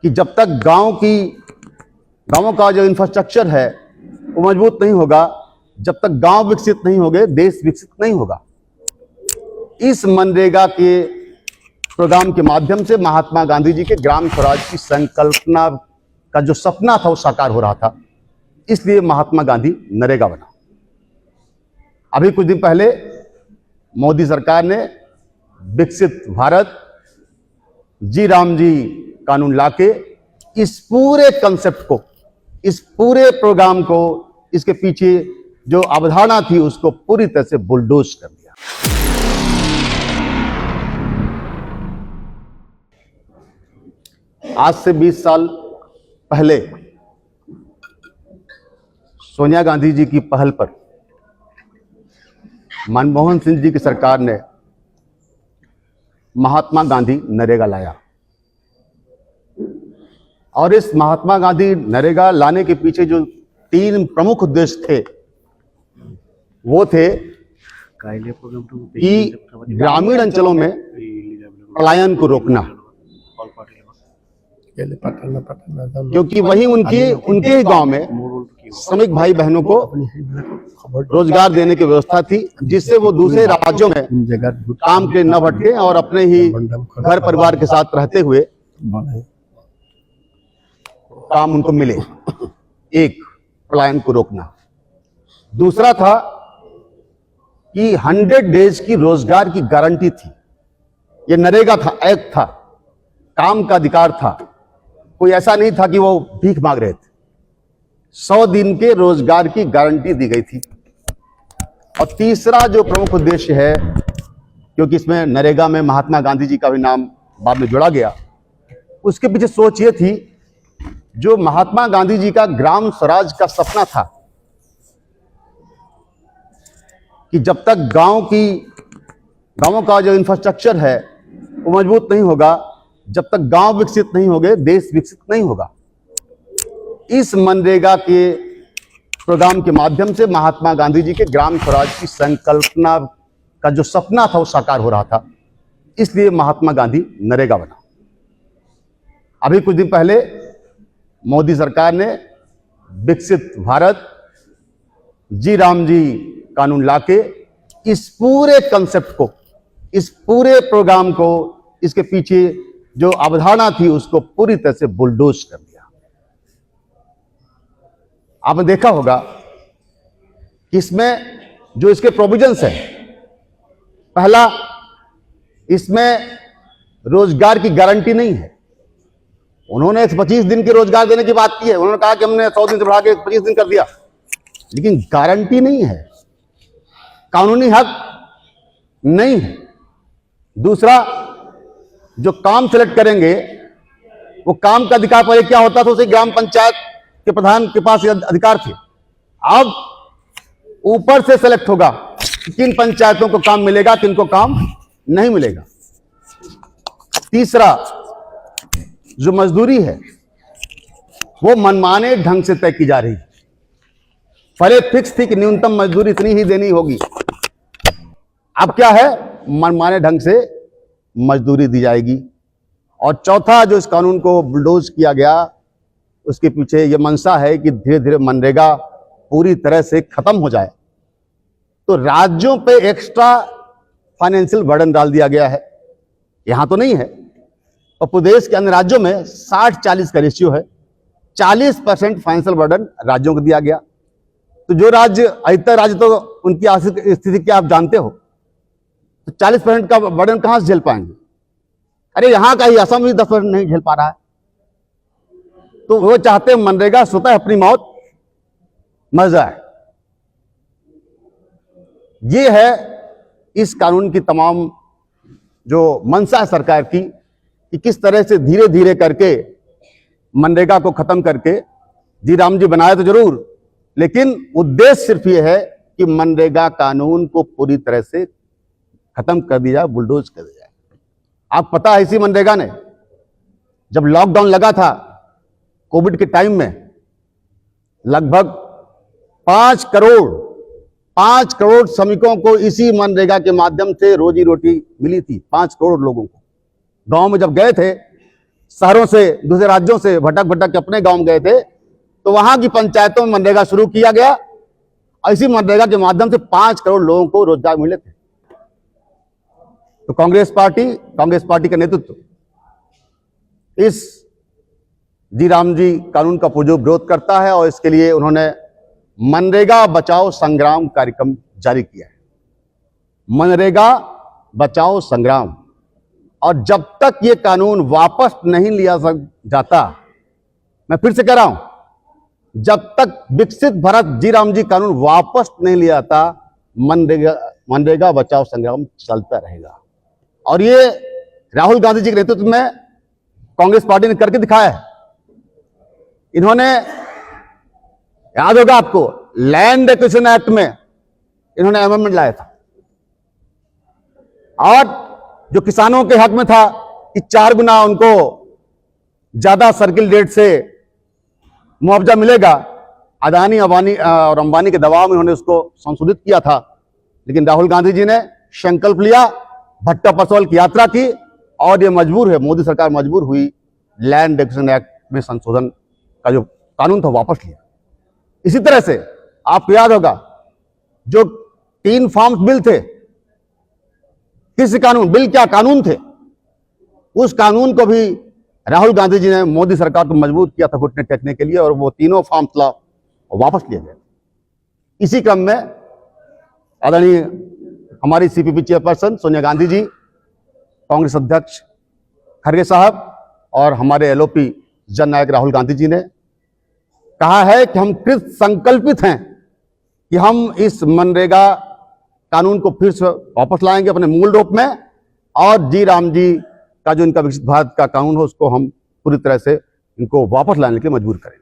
कि जब तक गांवों का जो इंफ्रास्ट्रक्चर है वो मजबूत नहीं होगा, जब तक गांव विकसित नहीं होंगे, देश विकसित नहीं होगा। इस मनरेगा के प्रोग्राम के माध्यम से महात्मा गांधी जी के ग्राम स्वराज की संकल्पना का जो सपना था वो साकार हो रहा था। इसलिए महात्मा गांधी नरेगा बना। अभी कुछ दिन पहले मोदी सरकार ने विकसित भारत जी राम जी कानून लाके इस पूरे कंसेप्ट को, इस पूरे प्रोग्राम को, इसके पीछे जो अवधारणा थी उसको पूरी तरह से बुलडोज कर दिया। आज से 20 साल पहले सोनिया गांधी जी की पहल पर मनमोहन सिंह जी की सरकार ने महात्मा गांधी नरेगा लाया और इस महात्मा गांधी नरेगा लाने के पीछे जो 3 प्रमुख उद्देश्य थे वो थे कि ग्रामीण अंचलों में पलायन को रोकना, क्योंकि वहीं उनके ही गांव में श्रमिक भाई बहनों को रोजगार देने की व्यवस्था थी, जिससे वो दूसरे राज्यों में काम के न भटके और अपने ही घर परिवार के साथ रहते हुए काम उनको मिले। एक, पलायन को रोकना। दूसरा था कि 100 डेज की रोजगार की गारंटी थी। ये नरेगा था, एक्ट था, काम का अधिकार था। कोई ऐसा नहीं था कि वो भीख मांग रहे थे। 100 दिन के रोजगार की गारंटी दी गई थी। और तीसरा जो प्रमुख उद्देश्य है, क्योंकि इसमें नरेगा में महात्मा गांधी जी का भी नाम बाद में जोड़ा गया, उसके पीछे सोच ये थी, जो महात्मा गांधी जी का ग्राम स्वराज का सपना था कि जब तक गांवों का जो इंफ्रास्ट्रक्चर है वो मजबूत नहीं होगा, जब तक गांव विकसित नहीं होंगे, देश विकसित नहीं होगा। इस मनरेगा के प्रोग्राम के माध्यम से महात्मा गांधी जी के ग्राम स्वराज की संकल्पना का जो सपना था वो साकार हो रहा था। इसलिए महात्मा गांधी नरेगा बना। अभी कुछ दिन पहले मोदी सरकार ने विकसित भारत जी राम जी कानून लाके इस पूरे कंसेप्ट को, इस पूरे प्रोग्राम को, इसके पीछे जो अवधारणा थी उसको पूरी तरह से बुलडोज कर दिया। आपने देखा होगा कि इसमें जो इसके प्रोविजंस है, पहला, इसमें रोजगार की गारंटी नहीं है। उन्होंने 25 दिन के रोजगार देने की बात की है। उन्होंने कहा कि हमने 100 दिन से बढ़ा के 25 दिन कर दिया, लेकिन गारंटी नहीं है, कानूनी हक नहीं है। दूसरा, जो काम सेलेक्ट करेंगे वो काम का अधिकार पहले क्या होता था, उसे ग्राम पंचायत के प्रधान के पास अधिकार थे। अब ऊपर से सेलेक्ट होगा कि किन पंचायतों को काम मिलेगा, किन को काम नहीं मिलेगा। तीसरा, जो मजदूरी है वो मनमाने ढंग से तय की जा रही है। पहले फिक्स थी कि न्यूनतम मजदूरी इतनी ही देनी होगी, अब क्या है, मनमाने ढंग से मजदूरी दी जाएगी। और चौथा, जो इस कानून को बुलडोज किया गया, उसके पीछे यह मंशा है कि धीरे धीरे मनरेगा पूरी तरह से खत्म हो जाए। तो राज्यों पे एक्स्ट्रा फाइनेंशियल बर्डन डाल दिया गया है। यहां तो नहीं है, और प्रदेश के अन्य राज्यों में 60-40 का रेशियो है। 40% फाइनेंशियल बर्डन राज्यों को दिया गया। तो जो राज्य, अधिकतर राज्य तो उनकी आर्थिक स्थिति क्या आप जानते हो, तो 40% का बर्डन कहां से झेल पाएंगे। अरे यहां का ही असम भी 10% नहीं झेल पा रहा है। तो वो चाहते हैं मनरेगा स्वतः अपनी मौत मर जाए। ये है इस कानून की तमाम जो मंशा है सरकार की, कि किस तरह से धीरे धीरे करके मनरेगा को खत्म करके, जी राम जी बनाए तो जरूर, लेकिन उद्देश्य सिर्फ ये है कि मनरेगा कानून को पूरी तरह से खत्म कर दिया जाए, बुलडोज कर दिया जाए। आप पता है, इसी मनरेगा ने जब लॉकडाउन लगा था कोविड के टाइम में, लगभग 5 करोड़ श्रमिकों को इसी मनरेगा के माध्यम से रोजी रोटी मिली थी। 5 करोड़ लोगों को। गांव में जब गए थे शहरों से, दूसरे राज्यों से भटक भटक के अपने गांव गए थे, तो वहां की पंचायतों में मनरेगा शुरू किया गया। इसी मनरेगा के माध्यम से 5 करोड़ लोगों को रोजगार मिले थे। तो कांग्रेस पार्टी का नेतृत्व इस जी राम जी कानून का पुरजोर विरोध करता है और इसके लिए उन्होंने मनरेगा बचाओ संग्राम कार्यक्रम जारी किया है। मनरेगा बचाओ संग्राम। और जब तक ये कानून वापस नहीं लिया जाता, मैं फिर से कह रहा हूं, जब तक विकसित भारत जी राम जी कानून वापस नहीं लिया जाता, मनरेगा बचाओ संग्राम चलता रहेगा। और ये राहुल गांधी जी के नेतृत्व में कांग्रेस पार्टी ने करके दिखाया है। इन्होंने, याद होगा आपको, लैंड एक्विजिशन एक्ट में इन्होंने अमेंडमेंट लाया था, और जो किसानों के हक में था कि 4 गुना उनको ज्यादा सर्किल रेट से मुआवजा मिलेगा, अदानी और अंबानी के दबाव में उन्होंने उसको संशोधित किया था। लेकिन राहुल गांधी जी ने संकल्प लिया, भट्टा परसौल की यात्रा की, और ये मजबूर है, मोदी सरकार मजबूर हुई, लैंड एक्विजिशन एक्ट में संशोधन का जो कानून था वापस लिया। इसी तरह से आपको याद होगा, जो 3 फार्म्स बिल थे, किस कानून, बिल क्या कानून थे, उस कानून को भी राहुल गांधी जी ने मोदी सरकार को मजबूर किया था घुटने टेकने के लिए, और वो तीनों फार्म्स लॉ वापस लिए गए। इसी क्रम में आदरणीय हमारी सीपीपी चेयरपर्सन सोनिया गांधी जी, कांग्रेस अध्यक्ष खड़गे साहब और हमारे एलओपी जन नायक राहुल गांधी जी ने कहा है कि हम कृत संकल्पित हैं कि हम इस मनरेगा कानून को फिर से वापस लाएंगे अपने मूल रूप में, और जी राम जी का जो इनका विकसित भारत का कानून हो, उसको हम पूरी तरह से इनको वापस लाने के लिए मजबूर करें।